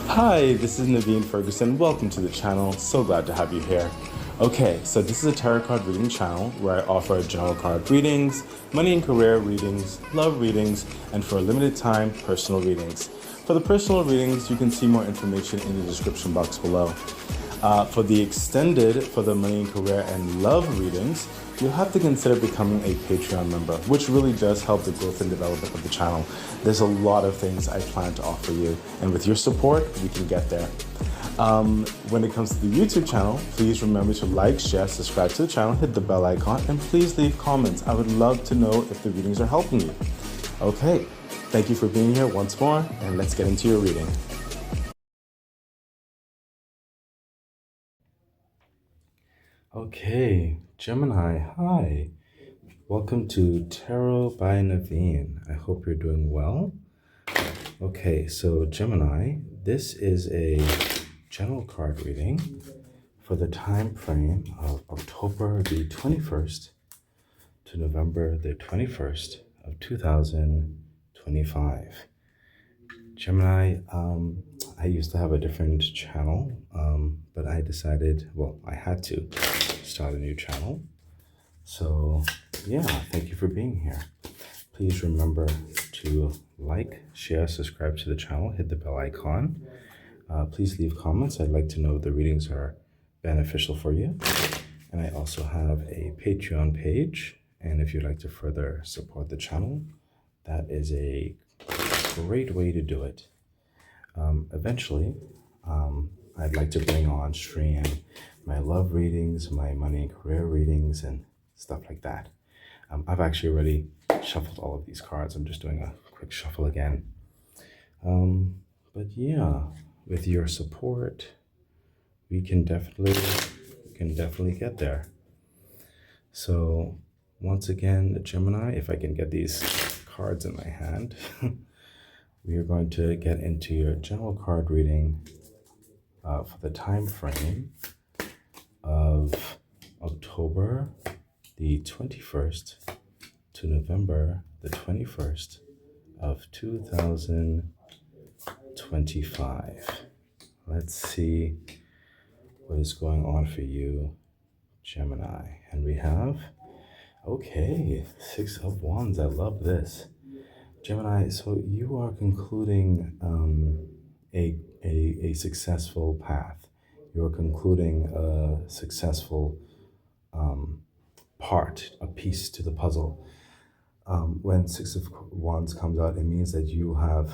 Hi, this is Naveen Ferguson. Welcome to the channel. So glad to have you here. Okay, so this is a tarot card reading channel where I offer general card readings, money and career readings, love readings, and for a limited time, personal readings. For the personal readings, you can see more information in the description box below. For the money and career and love readings, you'll have to consider becoming a Patreon member, which really does help the growth and development of the channel. There's a lot of things I plan to offer you, and with your support, we can get there. When it comes to the YouTube channel, please remember to like, share, subscribe to the channel, hit the bell icon, and please leave comments. I would love to know if the readings are helping you. Okay, thank you for being here once more, and let's get into your reading. Okay, Gemini, hi. Welcome to Tarot by Naveen. I hope you're doing well. Okay, so Gemini, this is a general card reading for the time frame of October the 21st to November the 21st of 2025. Gemini, I used to have a different channel, but I decided, well, I had to start a new channel. So, yeah, thank you for being here. Please remember to like, share, subscribe to the channel, hit the bell icon. Please leave comments. I'd like to know if the readings are beneficial for you. And I also have a Patreon page. And if you'd like to further support the channel, that is a great way to do it. Eventually, I'd like to bring on stream my love readings, my money and career readings, and stuff like that. I've actually already shuffled all of these cards. I'm just doing a quick shuffle again. But yeah, with your support, we can definitely get there. So once again, Gemini, if I can get these cards in my hand, we are going to get into your general card reading for the time frame of October the 21st to November the 21st of 2025. Let's see what is going on for you, Gemini. And we have, okay, Six of Wands. I love this. Gemini, so you are concluding a successful path. You're concluding a successful a piece to the puzzle. When Six of Wands comes out, it means that you have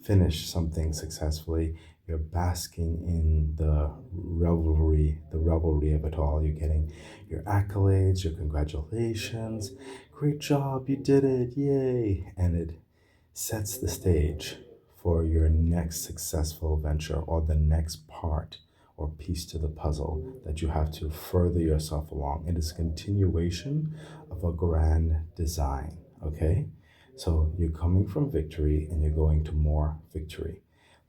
finished something successfully. You're basking in the revelry of it all. You're getting your accolades, your congratulations. Great job, you did it, yay! And it sets the stage for your next successful venture or the next part or piece to the puzzle that you have to further yourself along. It is a continuation of a grand design, okay? So you're coming from victory and you're going to more victory.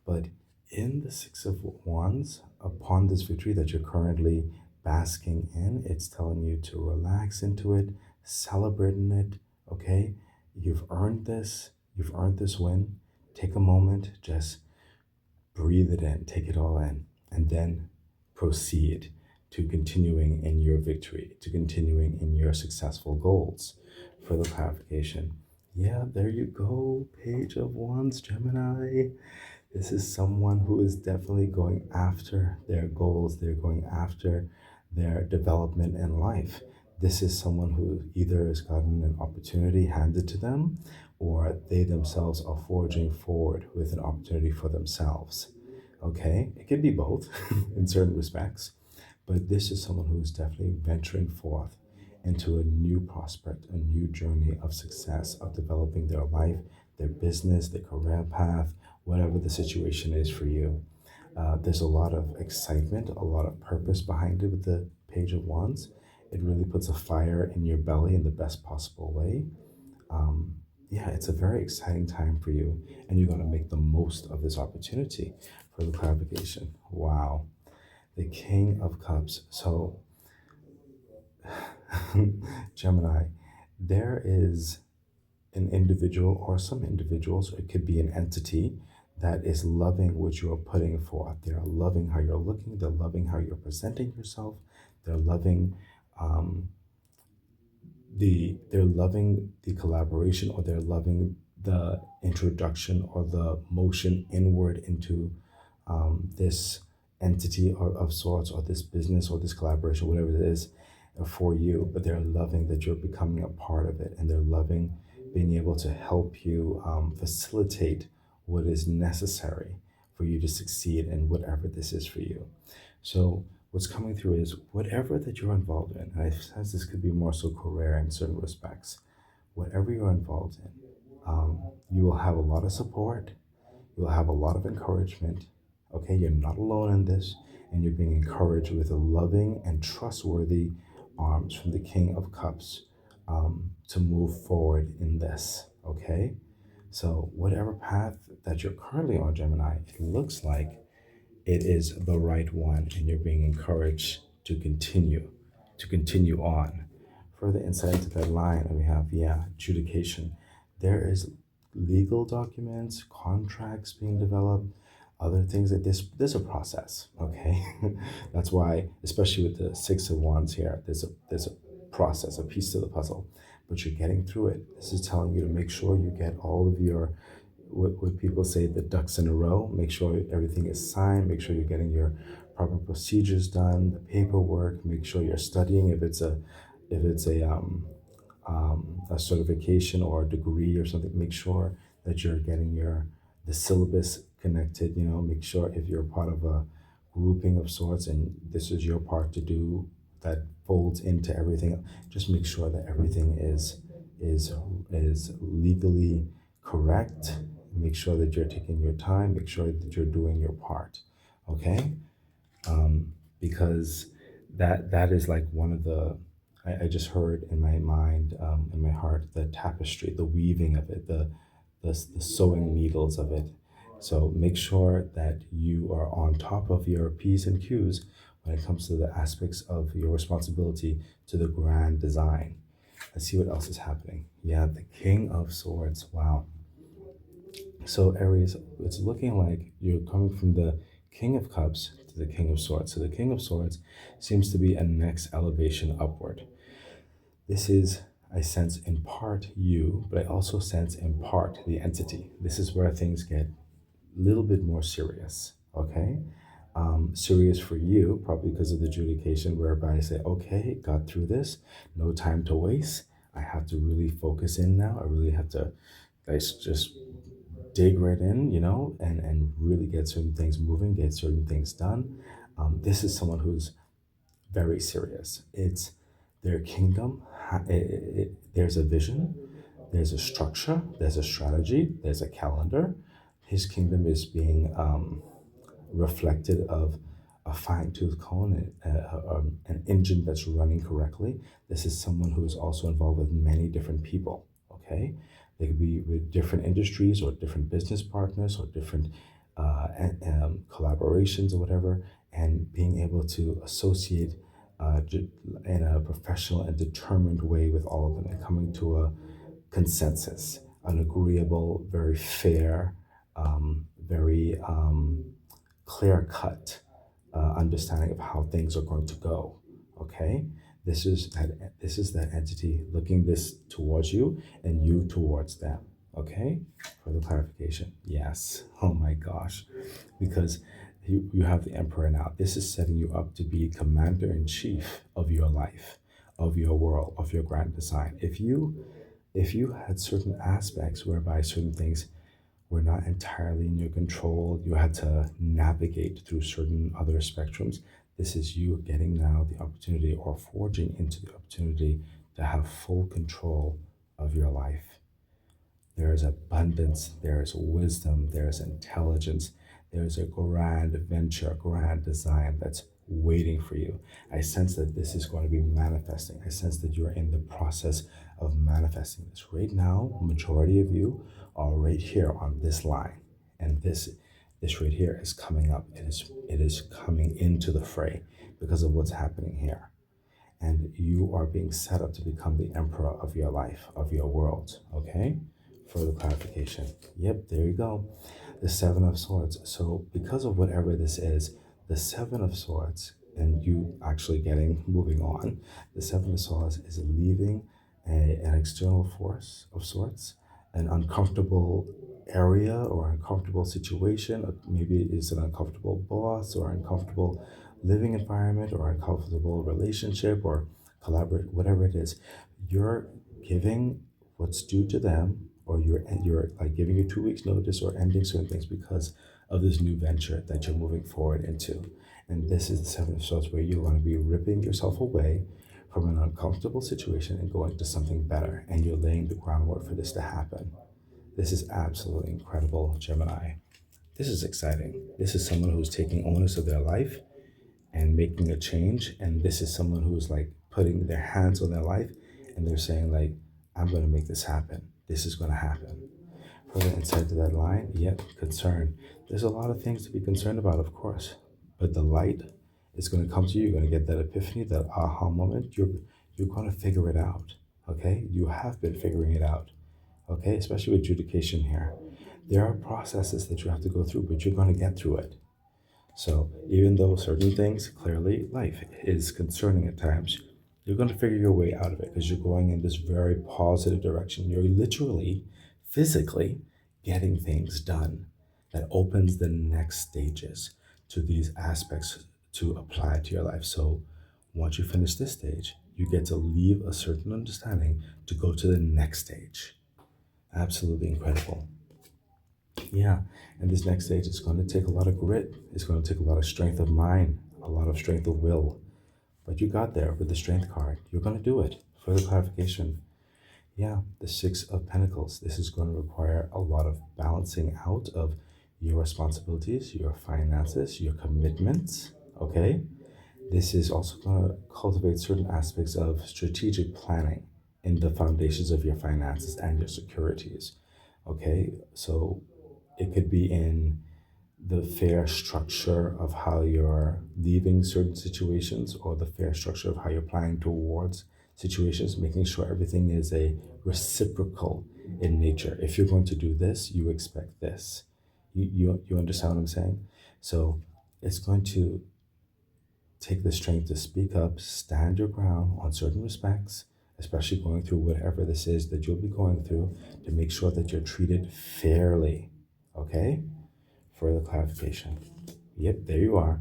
But in the Six of Wands, upon this victory that you're currently basking in, it's telling you to relax into it, celebrate in it, okay? You've earned this. You've earned this win. Take a moment, just breathe it in, take it all in, and then proceed to continuing in your victory, to continuing in your successful goals. Further clarification. Yeah, there you go, Page of Wands, Gemini. This is someone who is definitely going after their goals. They're going after their development in life. This is someone who either has gotten an opportunity handed to them or they themselves are forging forward with an opportunity for themselves. Okay, it can be both in certain respects, but this is someone who is definitely venturing forth into a new prospect, a new journey of success, of developing their life, their business, their career path, whatever the situation is for you. There's a lot of excitement, a lot of purpose behind it with the Page of Wands. It really puts a fire in your belly in the best possible way. Yeah, it's a very exciting time for you, and you're going to make the most of this opportunity. For the clarification, wow, the King of Cups. So, Gemini, there is an individual or some individuals, it could be an entity that is loving what you are putting forth. They're loving how you're looking. They're loving how you're presenting yourself. They're loving um, they're loving the collaboration, or they're loving the introduction or the motion inward into this entity of sorts, or this business or this collaboration, whatever it is, for you. But they're loving that you're becoming a part of it, and they're loving being able to help you facilitate what is necessary for you to succeed in whatever this is for you. So what's coming through is whatever that you're involved in. And I sense this could be more so career in certain respects. Whatever you're involved in, you will have a lot of support. You'll have a lot of encouragement. Okay, you're not alone in this, and you're being encouraged with a loving and trustworthy arms from the King of Cups to move forward in this. Okay, so whatever path that you're currently on, Gemini, it looks like it is the right one, and you're being encouraged to continue on. Further insight into that line, we have, yeah, adjudication. There is legal documents, contracts being developed, other things that there's a process. Okay, that's why, especially with the Six of Wands here, there's a process, a piece to the puzzle, but you're getting through it. This is telling you to make sure you get all of your, what people say, the ducks in a row. Make sure everything is signed. Make sure you're getting your proper procedures done, the paperwork. Make sure you're studying if it's a certification or a degree or something. Make sure that you're getting your the syllabus connected. You know, make sure if you're part of a grouping of sorts and this is your part to do that folds into everything. Just make sure that everything is is legally correct. Make sure that you're taking your time. Make sure that you're doing your part. Okay, because that is like one of the, I just heard in my mind, in my heart, the tapestry, the weaving of it, the sewing needles of it. So make sure that you are on top of your P's and Q's when it comes to the aspects of your responsibility to the grand design. Let's see what else is happening. Yeah, the King of Swords. Wow. So Aries, it's looking like you're coming from the King of Cups to the King of Swords. So the King of Swords seems to be a next elevation upward. This is, I sense, in part you, but I also sense in part the entity. This is where things get a little bit more serious. Okay, serious for you, probably because of the adjudication, whereby I say, okay, got through this, no time to waste. I have to really focus in now. I really have to, guys, just dig right in, and really get certain things moving, get certain things done. This is someone who's very serious. It's their kingdom. There's a vision, there's a structure, there's a strategy, there's a calendar. His kingdom is being reflected of a fine-tooth comb, an engine that's running correctly. This is someone who is also involved with many different people. Okay, they could be with different industries or different business partners or different collaborations or whatever, and being able to associate in a professional and determined way with all of them, and coming to a consensus, an agreeable, very fair, very clear cut understanding of how things are going to go. Okay, this is that entity looking this towards you and you towards them. Okay, for the clarification, yes. Oh my gosh, because you have the emperor now. This is setting you up to be commander in chief of your life, of your world, of your grand design. If you had certain aspects whereby certain things were not entirely in your control, you had to navigate through certain other spectrums. This is you getting now the opportunity, or forging into the opportunity, to have full control of your life. There is abundance, there is wisdom, there is intelligence, there is a grand adventure, grand design that's waiting for you. I sense that this is going to be manifesting. I sense that you're in the process of manifesting this. Right now, majority of you are right here on this line. And this right here is coming up. It is coming into the fray because of what's happening here. And you are being set up to become the emperor of your life, of your world. Okay? Further clarification. Yep, there you go. The Seven of Swords. So, because of whatever this is, the Seven of Swords, and you actually getting moving on, the Seven of Swords is leaving an external force of sorts, an uncomfortable area or uncomfortable situation, or maybe it's an uncomfortable boss or uncomfortable living environment or uncomfortable relationship or collaborate, whatever it is. You're giving what's due to them, or you're like giving you 2 weeks notice or ending certain things because of this new venture that you're moving forward into. And this is the Seven of Swords, where you're going to be ripping yourself away from an uncomfortable situation and going to something better, and you're laying the groundwork for this to happen. This is absolutely incredible, Gemini. This is exciting. This is someone who's taking onus of their life and making a change. And this is someone who's like putting their hands on their life and they're saying, like, I'm going to make this happen. This is going to happen. Further inside to that line, yep, concern. There's a lot of things to be concerned about, of course, but the light is going to come to you. You're going to get that epiphany, that aha moment. You're going to figure it out. Okay, you have been figuring it out. Okay, especially with adjudication here. There are processes that you have to go through, but you're going to get through it. So even though certain things, clearly life is concerning at times, you're going to figure your way out of it because you're going in this very positive direction. You're literally, physically getting things done that opens the next stages to these aspects to apply to your life. So once you finish this stage, you get to leave a certain understanding to go to the next stage. Absolutely incredible. Yeah, and this next stage is going to take a lot of grit. It's going to take a lot of strength of mind, a lot of strength of will. But you got there with the strength card. You're going to do it. Further clarification. Yeah, the Six of Pentacles. This is going to require a lot of balancing out of your responsibilities, your finances, your commitments. Okay? This is also going to cultivate certain aspects of strategic planning in the foundations of your finances and your securities. Okay? So it could be in the fair structure of how you're leaving certain situations, or the fair structure of how you're planning towards situations, making sure everything is a reciprocal in nature. If you're going to do this, you expect this. You understand what I'm saying? So it's going to take the strength to speak up, stand your ground on certain respects, especially going through whatever this is that you'll be going through, to make sure that you're treated fairly. Okay? Further clarification. Yep, there you are.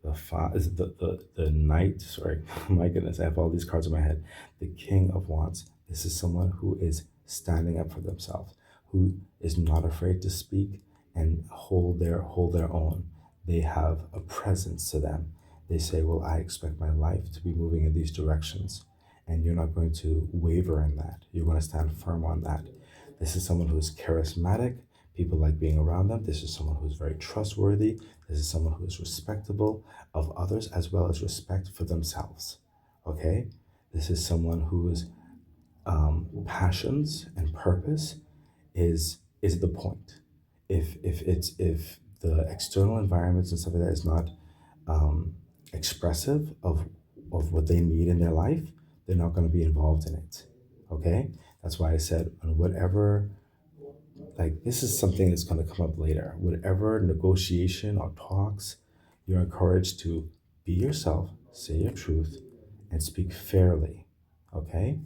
The knight, sorry, my goodness, I have all these cards in my head. The King of Wands. This is someone who is standing up for themselves, who is not afraid to speak and hold their own. They have a presence to them. They say, well, I expect my life to be moving in these directions. And you're not going to waver in that. You're going to stand firm on that. This is someone who is charismatic. People like being around them. This is someone who's very trustworthy. This is someone who is respectable of others as well as respect for themselves. Okay? This is someone whose passions and purpose is the point. If the external environments and stuff like that is not expressive of what they need in their life, they're not going to be involved in it. Okay? That's why I said, on whatever, like, this is something that's going to come up later. Whatever negotiation or talks, you're encouraged to be yourself, say your truth, and speak fairly. Okay?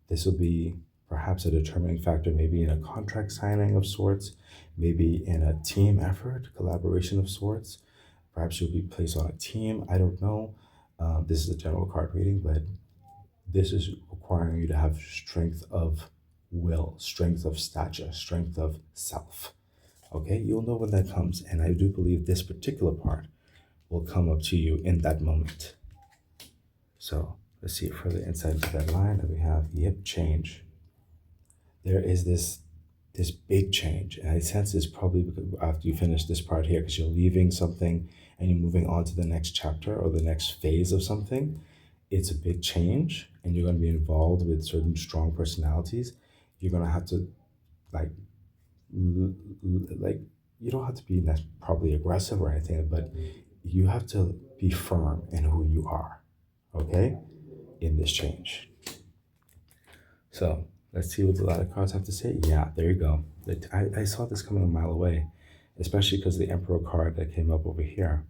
This will be perhaps a determining factor, maybe in a contract signing of sorts, maybe in a team effort, collaboration of sorts. Perhaps you'll be placed on a team. I don't know. This is a general card reading, but this is requiring you to have strength of will, strength of stature, strength of self. Okay, you'll know when that comes, and I do believe this particular part will come up to you in that moment. So let's see further inside into that line that we have. Yep, change. There is this big change, and I sense this probably after you finish this part here, because you're leaving something and you're moving on to the next chapter or the next phase of something. It's a big change, and you're going to be involved with certain strong personalities. You're going to have to, like, like, you don't have to be probably aggressive or anything, but you have to be firm in who you are. Okay, in this change. So let's see what the ladder cards have to say. Yeah, there you go. I saw this coming a mile away. especially because the Emperor card that came up over here.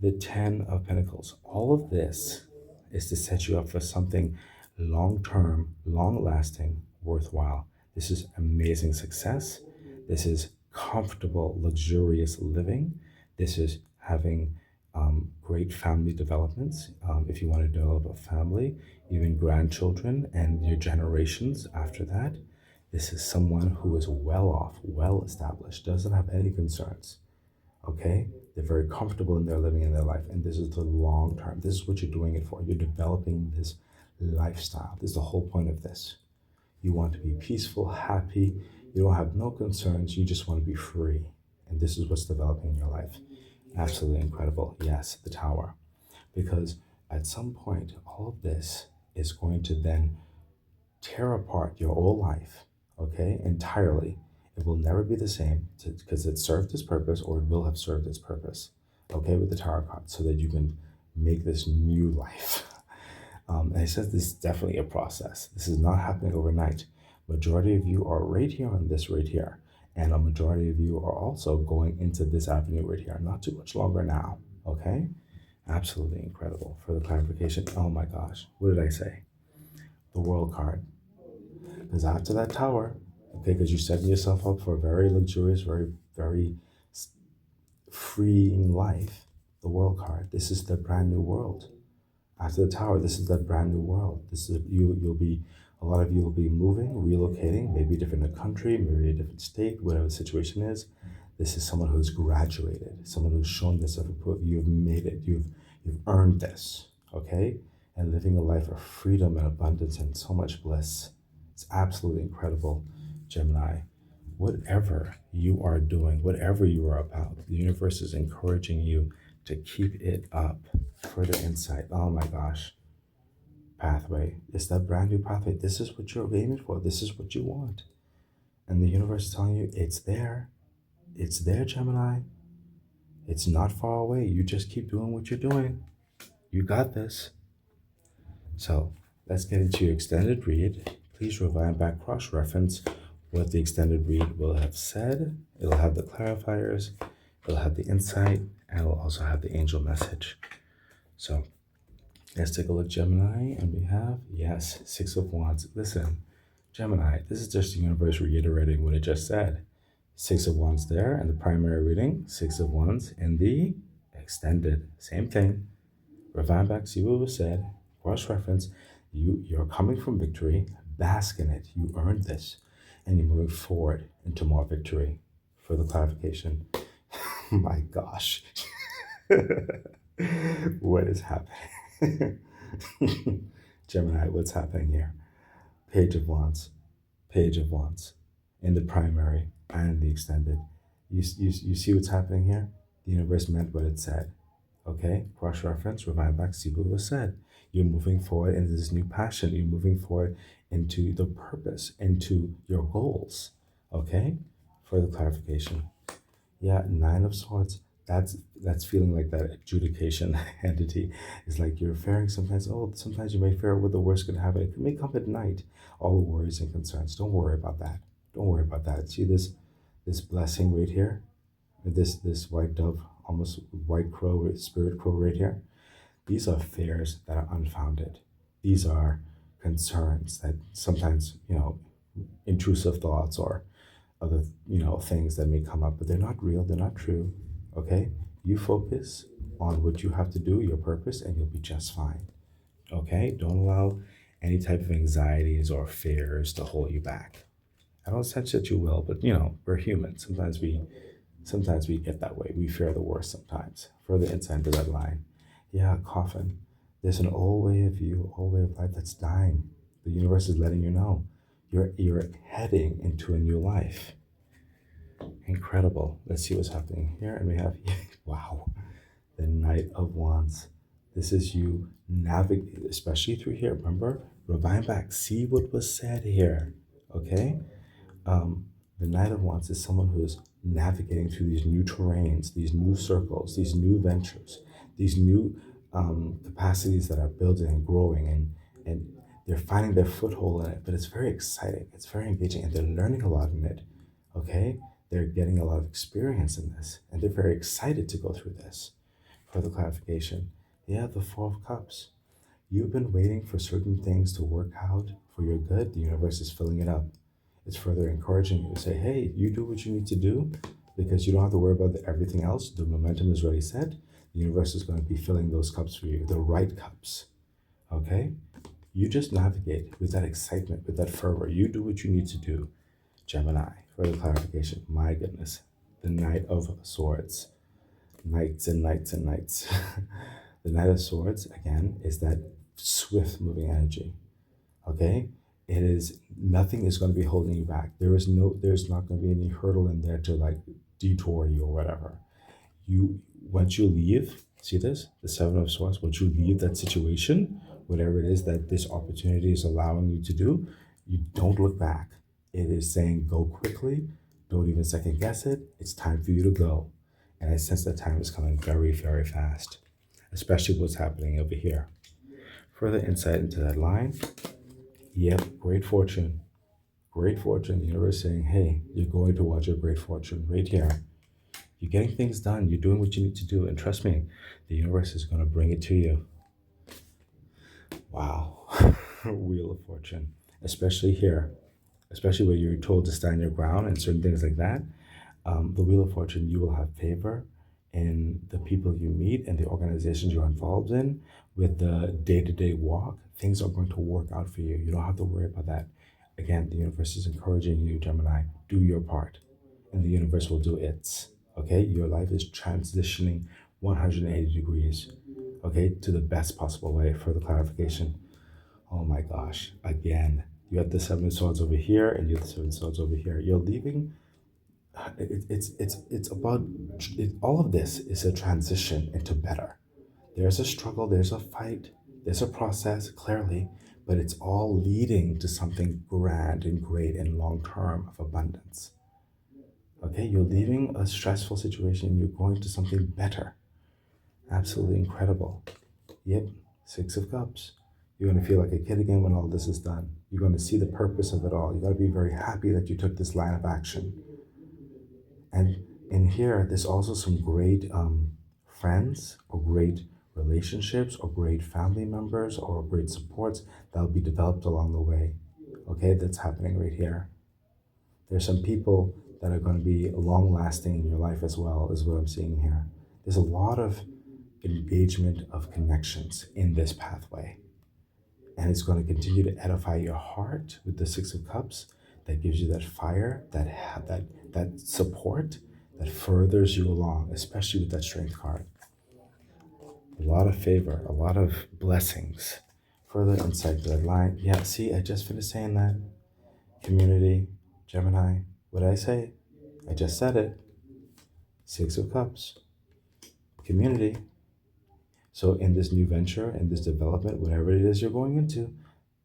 The Ten of Pentacles. All of this is to set you up for something long term, long lasting, worthwhile. This is amazing success. This is comfortable, luxurious living. This is having great family developments. If you want to develop a family, even grandchildren and your generations after that, this is someone who is well off, well established, doesn't have any concerns. Okay? They're very comfortable in their living in their life. And this is the long term. This is what you're doing it for. You're developing this lifestyle. This is the whole point of this. You want to be peaceful, happy. You don't have no concerns. You just want to be free. And this is what's developing in your life. Absolutely incredible. Yes, the tower. Because at some point, all of this is going to then tear apart your whole life, okay, entirely. It will never be the same because it served its purpose or it will have served its purpose, okay, with the tarot card so that you can make this new life. And it says this is definitely a process. This is not happening overnight. Majority of you are right here on this right here. And a majority of you are also going into this avenue right here. Not too much longer now, okay? Absolutely incredible. For the clarification, oh my gosh, what did I say? The World card. Because after that tower, okay, because you're setting yourself up for a very luxurious, very freeing life. The World card. This is the brand new world. After the tower, this is the brand new world. This is you. You'll be a lot of you will be moving, relocating, maybe different country, maybe a different state, whatever the situation is. This is someone who's graduated, someone who's shown this. You've made it. You've earned this. Okay, and living a life of freedom and abundance and so much bliss. It's absolutely incredible, Gemini. Whatever you are doing, whatever you are about, the universe is encouraging you to keep it up. Further insight. Oh my gosh. Pathway. It's that brand new pathway. This is what you're aiming for. This is what you want. And the universe is telling you it's there. It's there, Gemini. It's not far away. You just keep doing what you're doing. You got this. So let's get into your extended read. Please rewind back, cross-reference what the extended read will have said. It'll have the clarifiers, it'll have the insight, and it'll also have the angel message. So let's take a look, Gemini, and we have, yes, Six of Wands. Listen, Gemini, this is just the universe reiterating what it just said. Six of Wands there in the primary reading, Six of Wands in the extended. Same thing. Rewind back, see what was said, cross-reference. You're coming from victory, bask in it. You earned this, and you're moving forward into more victory. For the clarification, my gosh, what is happening? Gemini, what's happening here? Page of Wands, Page of Wands, in the primary and the extended. You see what's happening here? The universe meant what it said. Okay, cross-reference, rewind back, see what was said. You're moving forward into this new passion. You're moving forward into the purpose, into your goals. Okay, further clarification. Yeah, Nine of Swords. That's feeling like that adjudication entity. It's like you're fearing sometimes. Oh, sometimes you may fear what the worst could happen. It may come at night. All the worries and concerns. Don't worry about that. Don't worry about that. See this blessing right here. This white dove, almost white crow, spirit crow right here. These are fears that are unfounded. These are concerns that sometimes, intrusive thoughts or other, things that may come up, but they're not real, they're not true. Okay? You focus on what you have to do, your purpose, and you'll be just fine. Okay? Don't allow any type of anxieties or fears to hold you back. I don't sense that you will, but we're human. Sometimes we get that way. We fear the worst sometimes. Further insight into that line. Yeah, coffin. There's an old way of you, old way of life that's dying. The universe is letting you know you're heading into a new life. Incredible. Let's see what's happening here. And we have, wow, the Knight of Wands. This is you navigate, especially through here. Remember, rewind back. See what was said here. Okay? The Knight of Wands is someone who is navigating through these new terrains, these new circles, these new ventures, these new capacities that are building and growing, and they're finding their foothold in it. But it's very exciting, it's very engaging, and they're learning a lot in it. Okay, They're getting a lot of experience in this, and they're very excited to go through this. Further clarification. Yeah, the Four of Cups. You've been waiting for certain things to work out for your good. The universe is filling it up. It's further encouraging you to say, hey, you do what you need to do because you don't have to worry about everything else. The momentum is already set. The universe is going to be filling those cups for you, the right cups. Okay? You just navigate with that excitement, with that fervor. You do what you need to do. Gemini, further clarification. My goodness. The Knight of Swords. Knights and knights and knights. The Knight of Swords, again, is that swift moving energy. Okay? It is nothing is going to be holding you back. There's not going to be any hurdle in there to like detour you or whatever. You once you leave, see this? The Seven of Swords, once you leave that situation, whatever it is that this opportunity is allowing you to do, you don't look back. It is saying go quickly, don't even second guess it. It's time for you to go. And I sense that time is coming very, very fast, especially what's happening over here. Further insight into that line. Yep, great fortune. Great fortune. The universe saying, hey, you're going towards your great fortune right here. You're getting things done. You're doing what you need to do. And trust me, the universe is going to bring it to you. Wow. Wheel of Fortune. Especially here, especially where you're told to stand your ground and certain things like that. The Wheel of Fortune, you will have favor in the people you meet and the organizations you're involved in. With the day-to-day walk, things are going to work out for you. You don't have to worry about that. Again, the universe is encouraging you, Gemini, do your part, and the universe will do its. Okay, your life is transitioning 180 degrees, okay, to the best possible way. For the clarification. Oh my gosh, again, you have the Seven of Swords over here, and you have the Seven of Swords over here. You're leaving. It's about all of this is a transition into better. There's a struggle, there's a fight, there's a process, clearly, but it's all leading to something grand and great and long term of abundance. Okay, you're leaving a stressful situation, you're going to something better. Absolutely incredible. Yep, Six of Cups. You're going to feel like a kid again when all this is done. You're going to see the purpose of it all. You got to be very happy that you took this line of action. And in here, there's also some great friends or great relationships or great family members or great supports that'll be developed along the way. Okay, that's happening right here. There's some people that are going to be long lasting in your life as well, is what I'm seeing here. There's a lot of engagement of connections in this pathway. And it's going to continue to edify your heart with the Six of Cups. That gives you that fire, that support that furthers you along, especially with that Strength card. A lot of favor, a lot of blessings. Further insight to that line. Yeah, see, I just finished saying that. Community, Gemini. What did I say? I just said it. Six of Cups. Community. So in this new venture, in this development, whatever it is you're going into,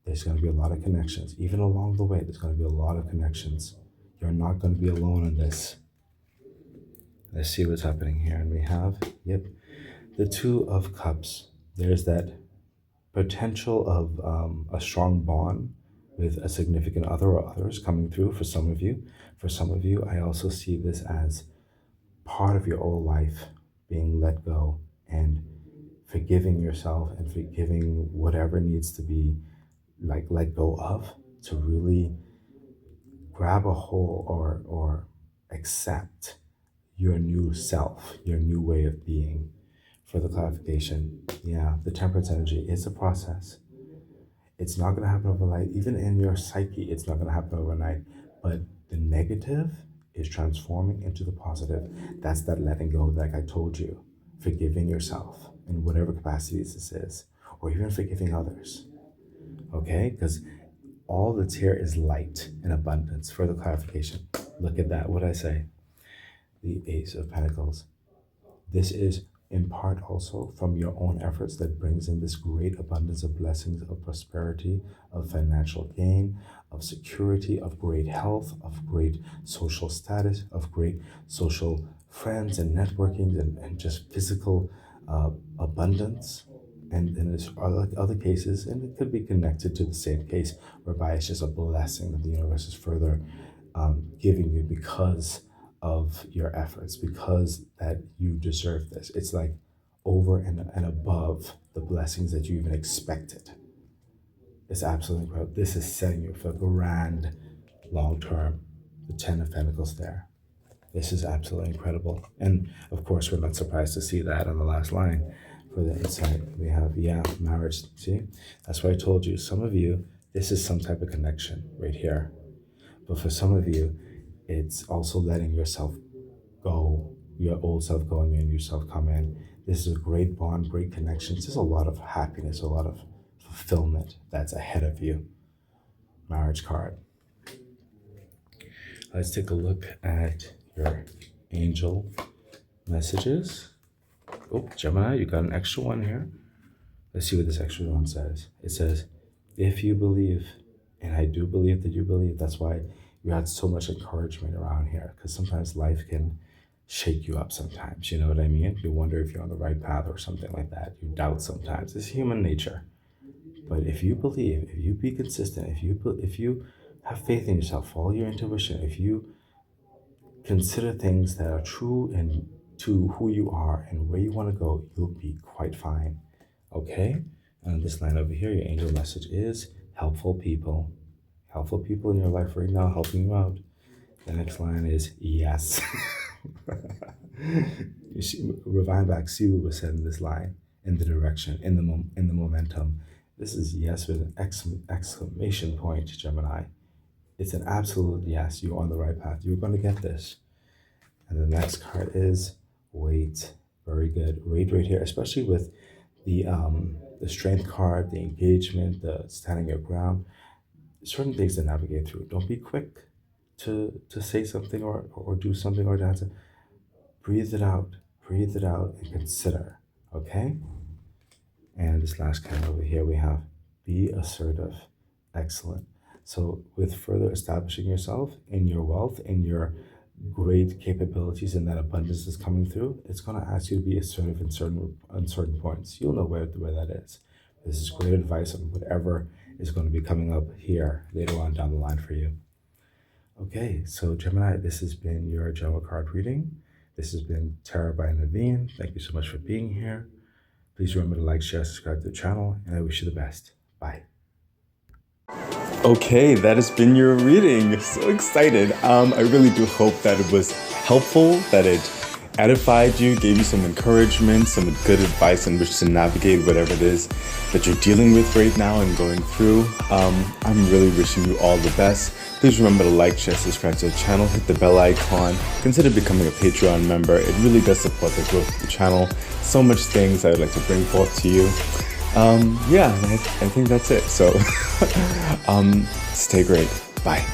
there's going to be a lot of connections. Even along the way, there's going to be a lot of connections. You're not going to be alone in this. Let's see what's happening here. And we have, yep, the Two of Cups. There's that potential of a strong bond with a significant other or others coming through for some of you. For some of you, I also see this as part of your old life being let go and forgiving yourself and forgiving whatever needs to be like let go of to really grab a hold or accept your new self, your new way of being. For the clarification, yeah, the temperance energy is a process. It's not going to happen overnight. Even in your psyche, it's not going to happen overnight. But the negative is transforming into the positive. That's that letting go, like I told you, forgiving yourself in whatever capacities this is, or even forgiving others. Okay? Because all that's here is light and abundance. Further clarification. Look at that. What did I say? The Ace of Pentacles. This is in part also from your own efforts that brings in this great abundance of blessings, of prosperity, of financial gain, of security, of great health, of great social status, of great social friends and networking and just physical abundance. And then there's other cases, and it could be connected to the same case, whereby it's just a blessing that the universe is further giving you because of your efforts, because that you deserve this. It's like over and above the blessings that you even expected. It's absolutely incredible. This is setting you for grand long term. The Ten of Pentacles there. This is absolutely incredible. And of course, we're not surprised to see that on the last line for the insight. We have, yeah, marriage. See, that's why I told you, some of you, this is some type of connection right here. But for some of you, it's also letting yourself go, your old self go and your new self come in. This is a great bond, great connections. There's a lot of happiness, a lot of fulfillment that's ahead of you. Marriage card. Let's take a look at your angel messages. Oh, Gemini, you got an extra one here. Let's see what this extra one says. It says, if you believe, and I do believe that you believe, that's why you had so much encouragement around here, because sometimes life can shake you up sometimes, you know what I mean? You wonder if you're on the right path or something like that. You doubt sometimes. It's human nature. But if you believe, if you be consistent, if you have faith in yourself, follow your intuition, if you consider things that are true and to who you are and where you want to go, you'll be quite fine. Okay? And this line over here, your angel message is helpful people. Helpful people in your life right now helping you out. The next line is yes. You see, rewind back, see what was said in this line, in the direction, in the momentum. This is yes with an exclamation point, Gemini. It's an absolute yes. You're on the right path. You're going to get this. And the next card is wait. Very good. Wait right here, especially with the strength card, the engagement, the standing your ground. Certain things to navigate through. Don't be quick to say something or do something or dance. Breathe it out. Breathe it out and consider. Okay? And this last card over here we have be assertive. Excellent. So with further establishing yourself in your wealth, in your great capabilities, and that abundance is coming through, it's going to ask you to be assertive in certain points. You'll know where that is. This is great advice on whatever is going to be coming up here later on down the line for you. Okay, so Gemini, this has been your general card reading. This has been Tarot by Naveen. Thank you so much for being here. Please remember to like, share, subscribe to the channel, and I wish you the best. Bye. Okay, that has been your reading. So excited. I really do hope that it was helpful, that it edified you, gave you some encouragement, some good advice on which to navigate whatever it is that you're dealing with right now and going through. I'm really wishing you all the best. Please remember to like, share, subscribe to the channel, hit the bell icon, consider becoming a Patreon member. It really does support the growth of the channel. So much things I would like to bring forth to you. Yeah, I think that's it. So stay great. Bye.